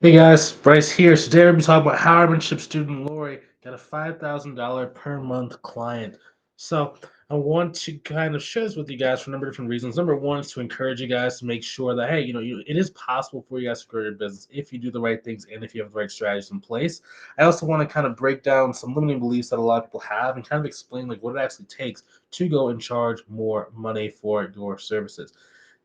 Hey guys, Bryce here. So today we're going to be talking about how our mentorship student Laurie got a $5,000 per month client. So I want to kind of share this with you guys for a number of different reasons. Number one is to encourage you guys to make sure that, hey, it is possible for you guys to grow your business if you do the right things and if you have the right strategies in place. I also want to kind of break down some limiting beliefs that a lot of people have and kind of explain like what it actually takes to go and charge more money for your services.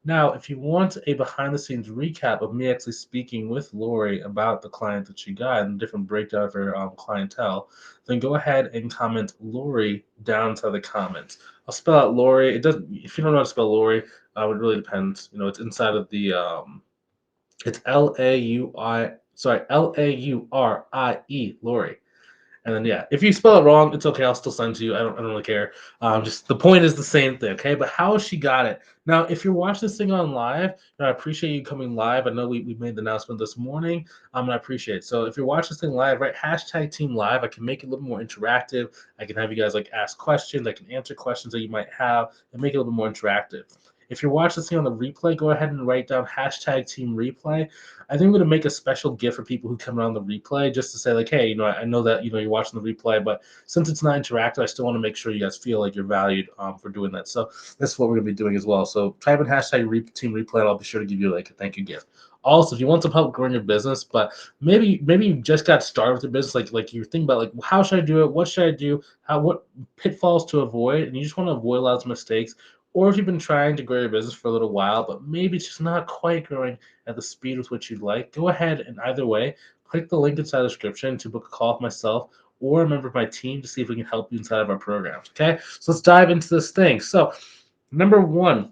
Now, if you want a behind the scenes recap of me actually speaking with Laurie about the client that she got and different breakdown of her clientele, then go ahead and comment Laurie down to the comments. I'll spell out Laurie. It doesn't. If you don't know how to spell Laurie, it really depends. It's inside of the. It's L-A-U-I. Sorry, Laurie. Laurie. And then yeah, if you spell it wrong, it's okay. I'll still send it to you. I don't really care. Just the point is the same thing, okay? But how she got it. Now, if you're watching this thing on live, I appreciate you coming live. I know we made the announcement this morning. And I appreciate it. So if you're watching this thing live, right, hashtag team live. I can make it a little more interactive. I can have you guys like ask questions. I can answer questions that you might have and make it a little more interactive. If you're watching this thing on the replay, go ahead and write down hashtag team replay. I think I'm going to make a special gift for people who come around the replay just to say like, hey, I know that, you're watching the replay, but since it's not interactive, I still want to make sure you guys feel like you're valued for doing that. So that's what we're going to be doing as well. So type in hashtag team replay and I'll be sure to give you like a thank you gift. Also, if you want some help growing your business, but maybe you just got started with your business, like you're thinking about like how should I do it? What should I do? What pitfalls to avoid? And you just want to avoid a lot of mistakes. Or if you've been trying to grow your business for a little while, but maybe it's just not quite growing at the speed with which you'd like, go ahead and either way, click the link inside the description to book a call with myself or a member of my team to see if we can help you inside of our programs. Okay, so let's dive into this thing. So, number one,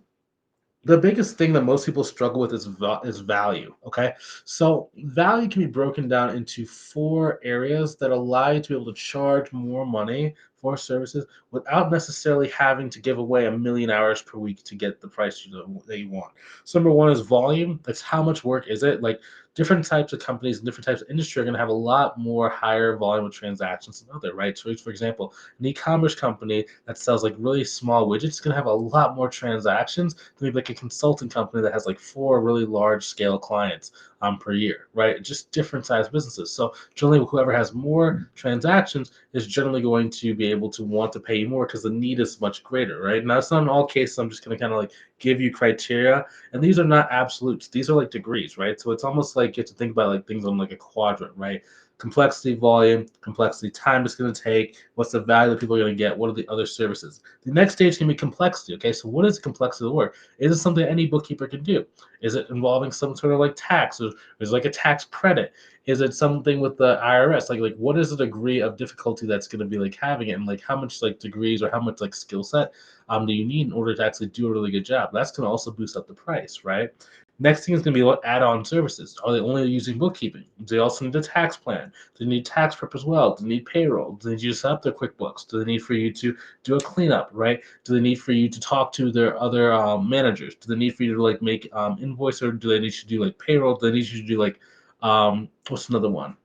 the biggest thing that most people struggle with is value. Okay, so value can be broken down into four areas that allow you to be able to charge more money for services without necessarily having to give away 1,000,000 hours per week to get the price that you want. So number one is volume. That's how much work is it. Like different types of companies and different types of industry are going to have a lot more higher volume of transactions than other, right? So for example, an e-commerce company that sells like really small widgets is going to have a lot more transactions than maybe like a consulting company that has like four really large scale clients per year, right? Just different size businesses. So generally, whoever has more transactions is generally going to be able to want to pay you more because the need is much greater, right? Now, it's not in all cases. I'm just going to kind of like give you criteria, and these are not absolutes. These are like degrees, right? So it's almost like you have to think about like things on like a quadrant, right? Complexity, volume, complexity, time it's going to take, what's the value that people are going to get, what are the other services. The next stage can be complexity, okay? So what is the complexity of the work? Is it something any bookkeeper can do? Is it involving some sort of like tax? Or is it like a tax credit? Is it something with the IRS? Like what is the degree of difficulty that's going to be like having it, and like how much like degrees or how much like skill set do you need in order to actually do a really good job? That's going to also boost up the price, right? Next thing is going to be what add-on services. Are they only using bookkeeping? Do they also need a tax plan? Do they need tax prep as well? Do they need payroll? Do they need you to set up their QuickBooks? Do they need for you to do a cleanup, right? Do they need for you to talk to their other managers? Do they need for you to like make invoice, or do they need you to do like payroll? Do they need you to do like what's another one?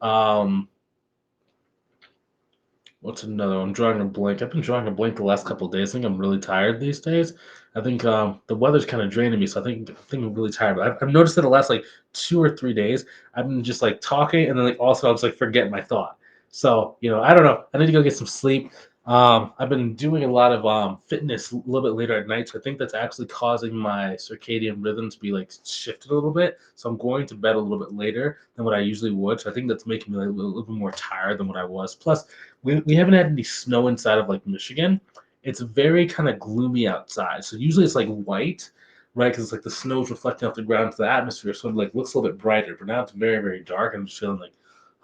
What's another one? I'm drawing a blank. I've been drawing a blank the last couple of days. I think I'm really tired these days. I think the weather's kind of draining me, so I think I'm really tired. But I've noticed that the last like 2 or 3 days, I've been just like talking, and then like also I'll just like forget my thought. So I don't know. I need to go get some sleep. I've been doing a lot of fitness a little bit later at night, so I think that's actually causing my circadian rhythm to be like shifted a little bit. So I'm going to bed a little bit later than what I usually would. So I think that's making me like, a little bit more tired than what I was. Plus, we haven't had any snow inside of like Michigan. It's very kind of gloomy outside. So usually it's like white, right? Because it's like the snow's reflecting off the ground to the atmosphere, so it like looks a little bit brighter. But now it's very, very dark. I'm just feeling like,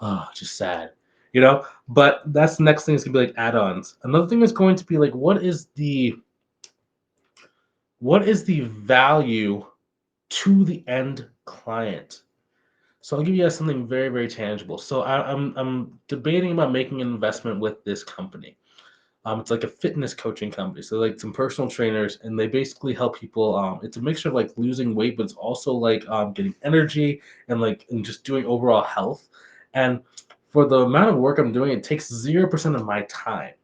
oh, just sad, But that's the next thing is gonna be like add-ons. Another thing is going to be like, what is the value to the end client? So I'll give you guys something very, very tangible. So I'm debating about making an investment with this company. It's like a fitness coaching company. So like some personal trainers, and they basically help people. It's a mixture of like losing weight, but it's also like getting energy and just doing overall health. And for the amount of work I'm doing, it takes 0% of my time,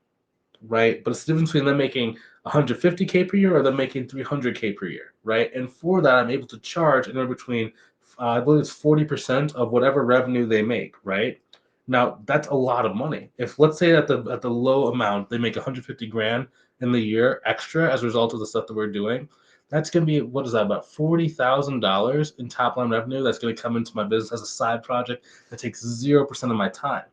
right? But it's the difference between them making 150K per year, or they're making 300K per year, right? And for that, I'm able to charge anywhere between, I believe it's 40% of whatever revenue they make, right? Now that's a lot of money. If let's say at the low amount they make 150 grand in the year extra as a result of the stuff that we're doing, that's going to be, what is that, about $40,000 in top line revenue that's going to come into my business as a side project that takes 0% of my time,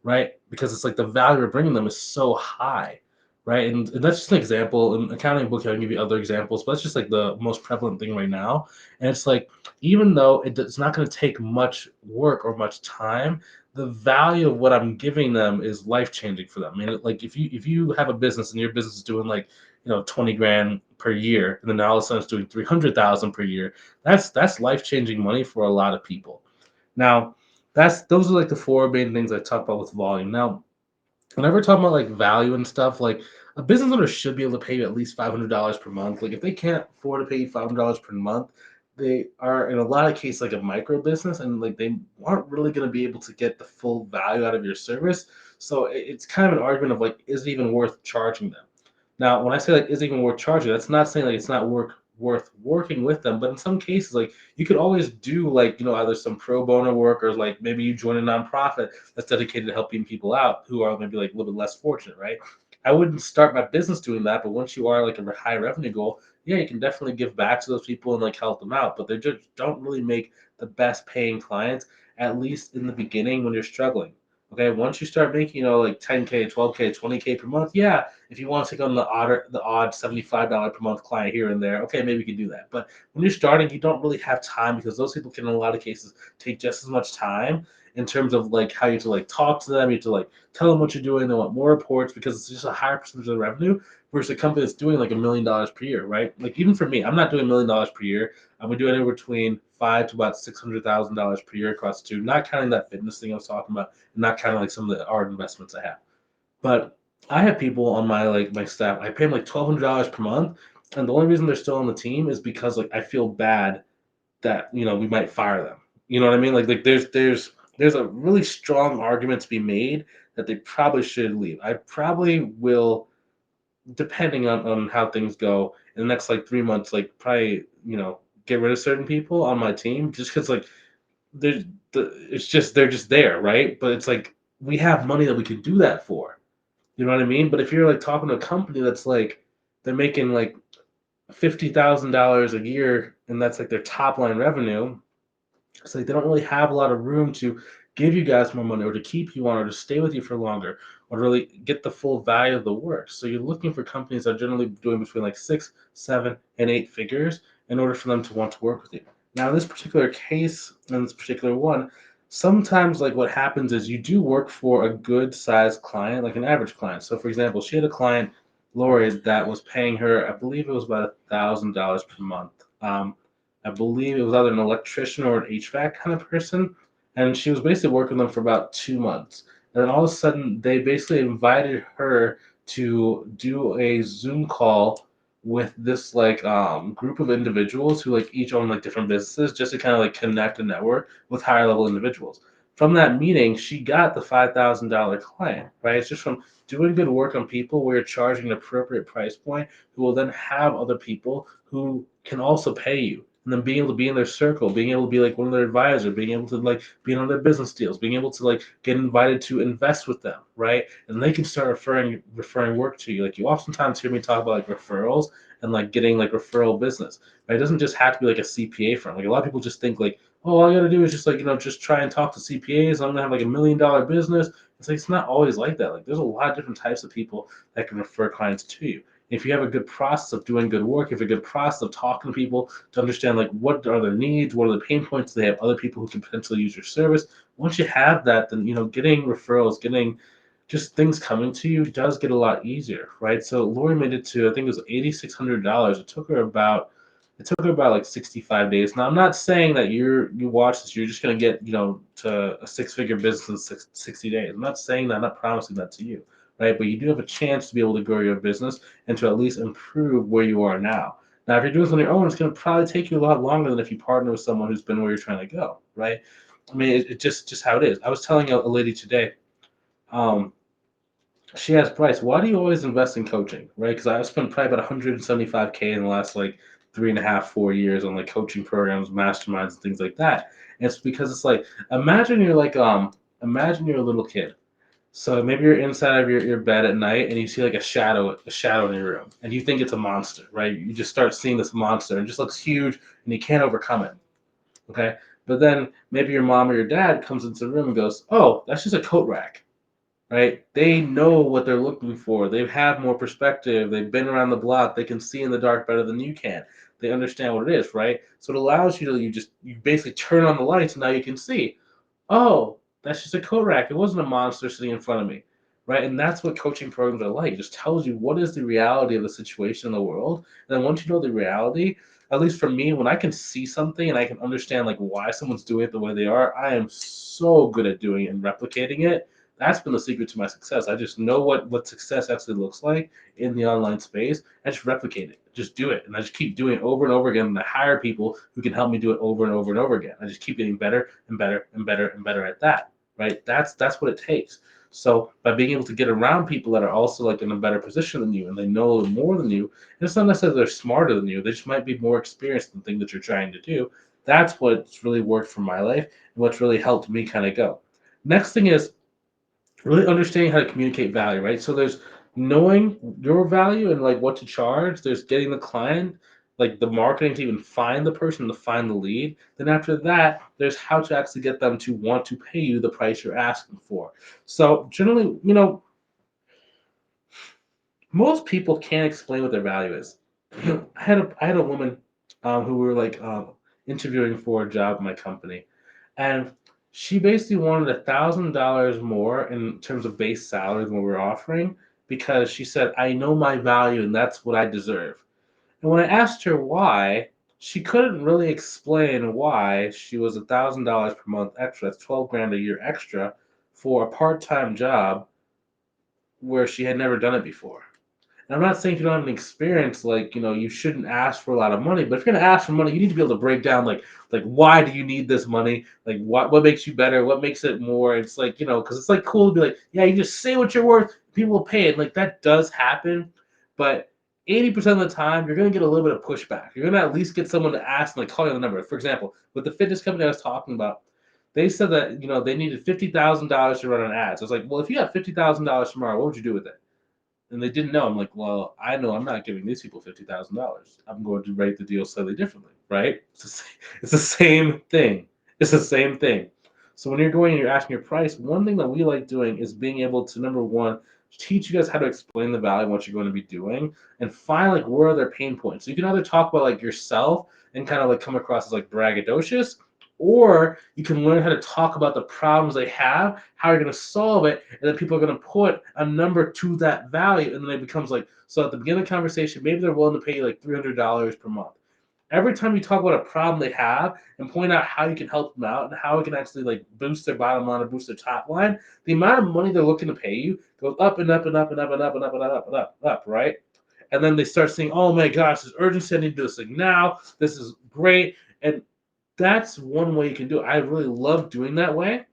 right? Because it's like the value we're bringing them is so high, right? And that's just an example. In accounting and bookkeeping, I can give you other examples, but that's just like the most prevalent thing right now. And it's like, even though it's not going to take much work or much time, the value of what I'm giving them is life changing for them. I mean, like if you have a business and your business is doing like 20 grand per year, and then all of a sudden it's doing 300,000 per year, that's life changing money for a lot of people. Now, those are like the four main things I talk about with volume. Now, whenever talking about like value and stuff, like a business owner should be able to pay you at least $500 per month. Like if they can't afford to pay you $500 per month, they are in a lot of cases like a micro business, and like they aren't really going to be able to get the full value out of your service. So it's kind of an argument of like, is it even worth charging them? Now, when I say like, is it even worth charging, that's not saying like it's not worth working with them, but in some cases, like you could always do like either some pro bono work, or like maybe you join a nonprofit that's dedicated to helping people out who are maybe like a little bit less fortunate, right? I wouldn't start my business doing that, but once you are like a high revenue goal, yeah, you can definitely give back to those people and like help them out. But they just don't really make the best paying clients, at least in the beginning when you're struggling. Okay, once you start making, like 10K, 12K, 20K per month, yeah, if you want to take on the odd $75 per month client here and there, okay, maybe you can do that. But when you're starting, you don't really have time, because those people can, in a lot of cases, take just as much time in terms of like how you have to like talk to them, you have to like tell them what you're doing. They want more reports because it's just a higher percentage of the revenue versus a company that's doing like $1 million per year, right? Like even for me, I'm not doing $1 million per year. I'm doing anywhere between five to about $600,000 per year across the two, not counting that fitness thing I was talking about, and not counting like some of the art investments I have. But I have people on my staff. I pay them like $1,200 per month, and the only reason they're still on the team is because like I feel bad that we might fire them. You know what I mean? Like there's a really strong argument to be made that they probably should leave. I probably will, depending on how things go in the next like 3 months, like probably get rid of certain people on my team, just because like there's it's just they're just there, right? But it's like we have money that we could do that for. You know what I mean? But if you're like talking to a company that's like they're making like $50,000 a year, and that's like their top line revenue, it's like they don't really have a lot of room to give you guys more money, or to keep you on, or to stay with you for longer, or to really get the full value of the work. So you're looking for companies that are generally doing between like 6, 7, and 8 figures in order for them to want to work with you. Now, in this particular case, in this particular one, sometimes like what happens is you do work for a good sized client, like an average client. So for example, she had a client, Laurie, that was paying her, I believe it was about $1,000 per month. I believe it was either an electrician or an HVAC kind of person, and she was basically working with them for about 2 months. And then all of a sudden, they basically invited her to do a Zoom call with this like group of individuals who like each own like different businesses, just to kind of like connect and network with higher level individuals. From that meeting, she got the $5,000 client, right? It's just from doing good work on people where you're charging an appropriate price point, who will then have other people who can also pay you, and then being able to be in their circle, being able to be like one of their advisors, being able to like be on their business deals, being able to like get invited to invest with them, right? And they can start referring work to you. Like you oftentimes hear me talk about like referrals and like getting like referral business. Right? It doesn't just have to be like a CPA firm. Like a lot of people just think like, oh, all I gotta do is just like just try and talk to CPAs. I'm gonna have like $1 million business. It's like it's not always like that. Like there's a lot of different types of people that can refer clients to you. If you have a good process of doing good work, if you have a good process of talking to people to understand like what are their needs, what are the pain points, they have other people who can potentially use your service. Once you have that, then getting referrals, getting just things coming to you does get a lot easier, right? So Lori made it to, I think it was $8,600. It took her about like 65 days. Now I'm not saying that you watch this, you're just gonna get to a six-figure business in 60 days. I'm not saying that, I'm not promising that to you, right? But you do have a chance to be able to grow your business and to at least improve where you are now. Now, if you're doing this on your own, it's going to probably take you a lot longer than if you partner with someone who's been where you're trying to go, right? I mean, it's just how it is. I was telling a lady today, um, she asked Bryce, "Why do you always invest in coaching?" Right? Because I've spent probably about 175K in the last like 3.5, 4 years on like coaching programs, masterminds, and things like that. And it's because it's like imagine you're like imagine you're a little kid. So maybe you're inside of your bed at night and you see like a shadow in your room, and you think it's a monster, right? You just start seeing this monster and it just looks huge and you can't overcome it. Okay. But then maybe your mom or your dad comes into the room and goes, "Oh, that's just a coat rack." Right? They know what they're looking for. They have more perspective. They've been around the block. They can see in the dark better than you can. They understand what it is, right? So it allows you to you basically turn on the lights and now you can see. Oh, that's just a code rack. It wasn't a monster sitting in front of me, right? And that's what coaching programs are like. It just tells you what is the reality of the situation in the world. And then once you know the reality, at least for me, when I can see something and I can understand like why someone's doing it the way they are, I am so good at doing it and replicating it. That's been the secret to my success. I just know what success actually looks like in the online space. I just replicate it, just do it, and I just keep doing it over and over again. And I hire people who can help me do it over and over and over again. I just keep getting better and better and better and better at that. Right? That's what it takes. So by being able to get around people that are also like in a better position than you and they know more than you, and it's not necessarily they're smarter than you, they just might be more experienced in the thing that you're trying to do. That's what's really worked for my life and what's really helped me kind of go. Next thing is really understanding how to communicate value, right? So there's knowing your value and like what to charge. There's getting the client, like the marketing to even find the person, to find the lead. Then after that, there's how to actually get them to want to pay you the price you're asking for. So generally, most people can't explain what their value is. I had a woman who we were like interviewing for a job in my company, and she basically wanted $1,000 more in terms of base salary than what we were offering because she said, "I know my value and that's what I deserve." And when I asked her why, she couldn't really explain why she was $1,000 per month extra. That's 12 grand a year extra for a part-time job where she had never done it before. And I'm not saying if you don't have any experience, like you shouldn't ask for a lot of money. But if you're gonna ask for money, you need to be able to break down like why do you need this money? Like what makes you better? What makes it more? It's like because it's like cool to be like, yeah, you just say what you're worth, people will pay it. Like that does happen, but 80% of the time you're gonna get a little bit of pushback. You're gonna at least get someone to ask and like call you on the number. For example, with the fitness company I was talking about, they said that they needed $50,000 to run an ad. So I was like, well, if you have $50,000 tomorrow, what would you do with it? And they didn't know. I'm like, well, I know I'm not giving these people $50,000. I'm going to rate the deal slightly differently, right? It's the same thing. It's the same thing. So when you're going and you're asking your price, one thing that we like doing is being able to number one teach you guys how to explain the value of what you're going to be doing, and find like where are their pain points. So you can either talk about like yourself and kind of like come across as like braggadocious, or you can learn how to talk about the problems they have, how you're going to solve it, and then people are going to put a number to that value, and then it becomes like so. At the beginning of the conversation, maybe they're willing to pay you like $300 per month. Every time you talk about a problem they have and point out how you can help them out and how it can actually like boost their bottom line or boost their top line, the amount of money they're looking to pay you goes up and up and up and up and up and up and up and up, right? And then they start saying, "Oh my gosh, there's urgency. I need to do this thing now. This is great." And that's one way you can do it. I really love doing that way.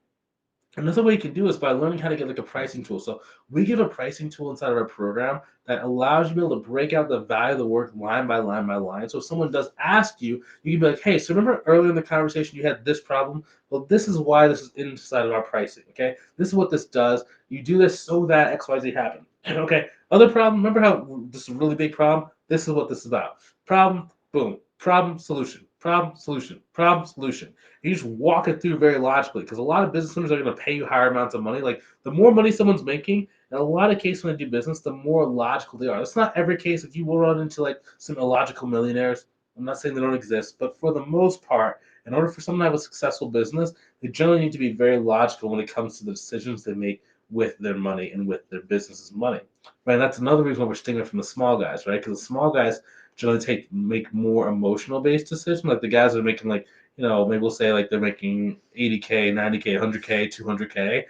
Another way you can do is by learning how to get like a pricing tool. So we give a pricing tool inside of our program that allows you to be able to break out the value of the work line by line by line. So if someone does ask you, you can be like, "Hey, so remember earlier in the conversation you had this problem? Well, this is why this is inside of our pricing. Okay, this is what this does. You do this so that X Y Z happen. Okay. Other problem. Remember how this is a really big problem? This is what this is about. Problem. Boom. Problem. Solution. Problem. Solution. Problem. Solution. You just walk it through very logically because a lot of business owners are going to pay you higher amounts of money. Like the more money someone's making, in a lot of cases when they do business, the more logical they are. That's not every case. If you will run into like some illogical millionaires, I'm not saying they don't exist, but for the most part, in order for someone to have a successful business, they generally need to be very logical when it comes to the decisions they make with their money and with their business's money. Right? And that's another reason why we're sticking from the small guys, right? Because the small guys generally make more emotional based decisions. Like the guys that are making like maybe we'll say like they're making 80K, 90K, 100K, 200K.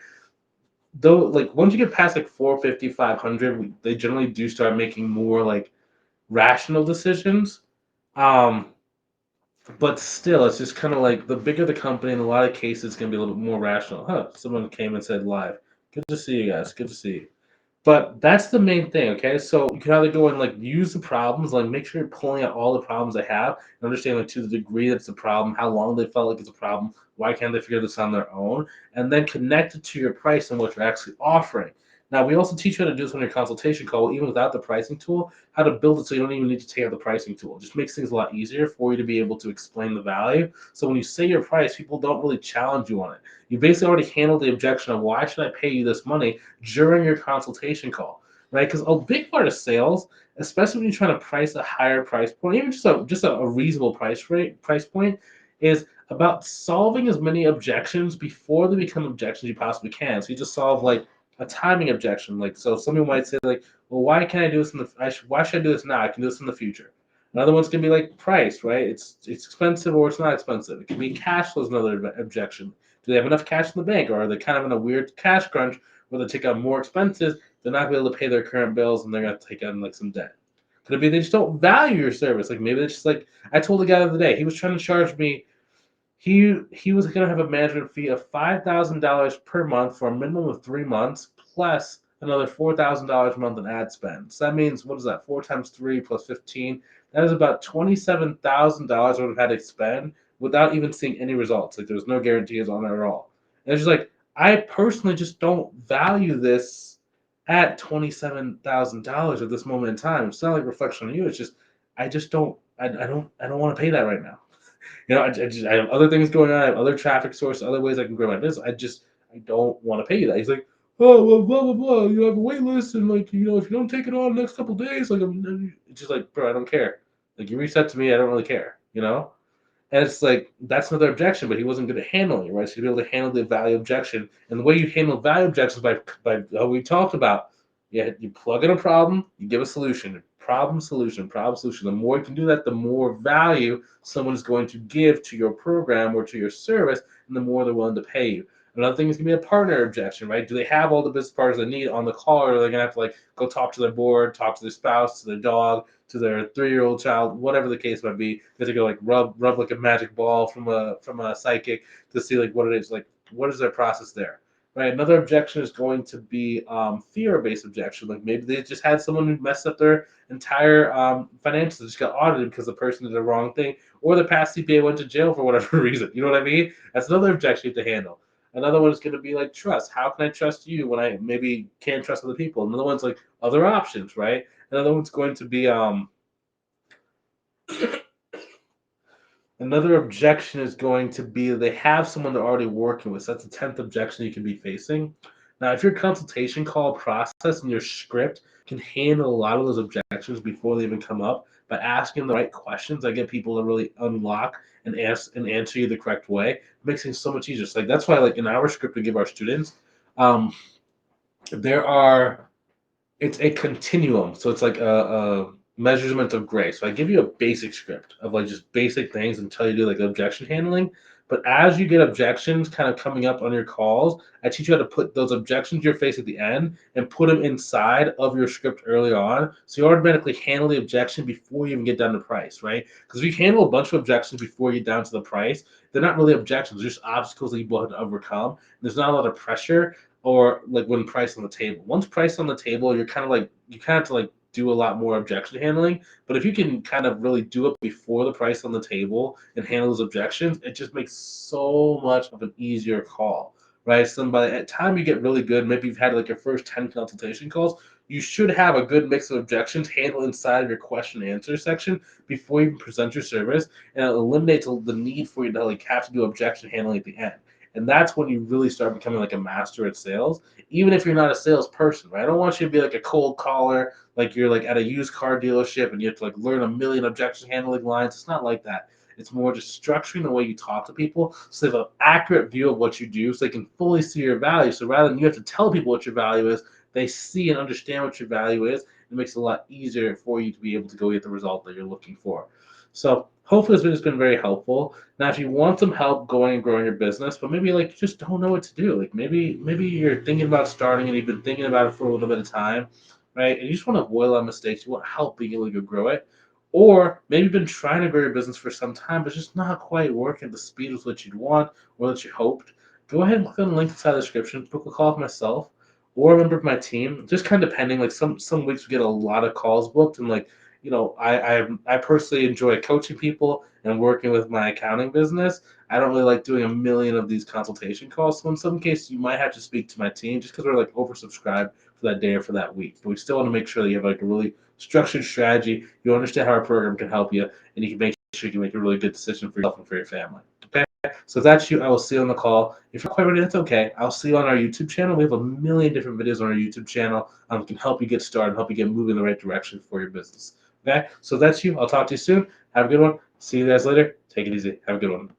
Though, like once you get past like 450, 500, they generally do start making more like rational decisions. Um, but still, it's just kind of like the bigger the company, in a lot of cases, it's gonna be a little bit more rational. Huh? Someone came and said live. Good to see you guys. Good to see you. But that's the main thing, okay? So you can either go and like use the problems, like make sure you're pulling out all the problems they have and understand like to the degree that's a problem, how long they felt like it's a problem, why can't they figure this on their own, and then connect it to your price and what you're actually offering. Now we also teach you how to do this on your consultation call, even without the pricing tool, how to build it so you don't even need to take out the pricing tool. It just makes things a lot easier for you to be able to explain the value. So when you say your price, people don't really challenge you on it. You basically already handled the objection of why should I pay you this money during your consultation call, right? Because a big part of sales, especially when you're trying to price a higher price point, even just a reasonable price point, is about solving as many objections before they become objections you possibly can. So you just solve like a timing objection. Like so, somebody might say like, well, why can't I do this in the? Why should I do this now? I can do this in the future. Another one's gonna be like price, right? It's expensive or it's not expensive. It can be cash flow is another objection. Do they have enough cash in the bank, or are they kind of in a weird cash crunch where they take out more expenses? They're not going to be able to pay their current bills, and they're going to take on like some debt. Could it be they just don't value your service? Like maybe they just like I told the guy the other day, he was trying to charge me. He was going to have a management fee of $5,000 per month for a minimum of 3 months, plus another $4,000 a month in ad spend. So that means what is that? 4 times 3 plus 15. That is about $27,000 I would have had to spend without even seeing any results. Like there was no guarantees on it at all. And it's just like I personally just don't value this at $27,000 at this moment in time. It's not like reflection on you. It's just I just don't I don't want to pay that right now. I have other things going on. I have other traffic sources, other ways I can grow my business. I don't want to pay you that. He's like, oh, well, blah blah blah. You have a wait list, and like, if you don't take it on the next couple of days, like, it's just like, bro, I don't care. Like, you reached out to me, I don't really care. And it's like that's another objection, but he wasn't good at handling it, right? So you'd be able to handle the value objection, and the way you handle value objections by how we talked about, yeah, you plug in a problem, you give a solution, problem solution, problem solution. The more you can do that, the more value someone is going to give to your program or to your service, and the more they're willing to pay you. Another thing is going to be a partner objection, right? Do they have all the business partners they need on the call, or are they going to have to like go talk to their board, talk to their spouse, to their dog, to their 3-year-old child, whatever the case might be? They go like rub like a magic ball from a psychic to see like what it is, like what is their process there, right? Another objection is going to be fear-based objection, like maybe they just had someone who messed up their entire financials, just got audited because the person did the wrong thing, or the past CPA went to jail for whatever reason. You know what I mean? That's another objection you have to handle. Another one is going to be like trust. How can I trust you when I maybe can't trust other people? Another one's like other options, right? Another one's going to be another objection is going to be they have someone they're already working with. So that's the 10th objection you can be facing. Now, if your consultation call process and your script can handle a lot of those objections before they even come up by asking the right questions, I get people to really unlock and answer you the correct way. It makes things so much easier. So like that's why like in our script we give our students, um, there are it's a continuum. So it's like a measurement of grace. So I give you a basic script of like just basic things until you do like objection handling. But as you get objections kind of coming up on your calls, I teach you how to put those objections you face at the end and put them inside of your script early on. So you automatically handle the objection before you even get down to price, right? Because if you handle a bunch of objections before you get down to the price, they're not really objections, they're just obstacles that you will have to overcome. There's not a lot of pressure or like when price on the table. Once price on the table, you're kind of like you kind of have to like do a lot more objection handling. But if you can kind of really do it before the price on the table and handle those objections, it just makes so much of an easier call, right? So by the time you get really good, maybe you've had like your first 10 consultation calls, you should have a good mix of objections handled inside of your question and answer section before you present your service, and it eliminates the need for you to like have to do objection handling at the end. And that's when you really start becoming like a master at sales, even if you're not a salesperson, right? I don't want you to be like a cold caller, like you're like at a used car dealership and you have to like learn a million objection handling lines. It's not like that. It's more just structuring the way you talk to people so they have an accurate view of what you do so they can fully see your value. So rather than you have to tell people what your value is, they see and understand what your value is. It makes it a lot easier for you to be able to go get the result that you're looking for. So hopefully this video has been very helpful. Now, if you want some help going and growing your business, but maybe like you just don't know what to do, like maybe you're thinking about starting and you've been thinking about it for a little bit of time, right? And you just want to avoid a lot of mistakes. You want help being able to grow it. Or maybe you've been trying to grow your business for some time, but it's just not quite working at the speed with what you'd want or that you hoped. Go ahead and click on the link inside the description, book a call with myself, or a member of my team, just kind of depending. Like some weeks we get a lot of calls booked, and like I personally enjoy coaching people and working with my accounting business. I don't really like doing a million of these consultation calls. So in some cases, you might have to speak to my team just because we're like oversubscribed for that day or for that week. But we still want to make sure that you have like a really structured strategy. You understand how our program can help you, and you can make sure you can make a really good decision for yourself and for your family. Okay. So if that's you, I will see you on the call. If you're not quite ready, that's okay. I'll see you on our YouTube channel. We have a million different videos on our YouTube channel. Can help you get started, help you get moving in the right direction for your business. Okay. So if that's you. I'll talk to you soon. Have a good one. See you guys later. Take it easy. Have a good one.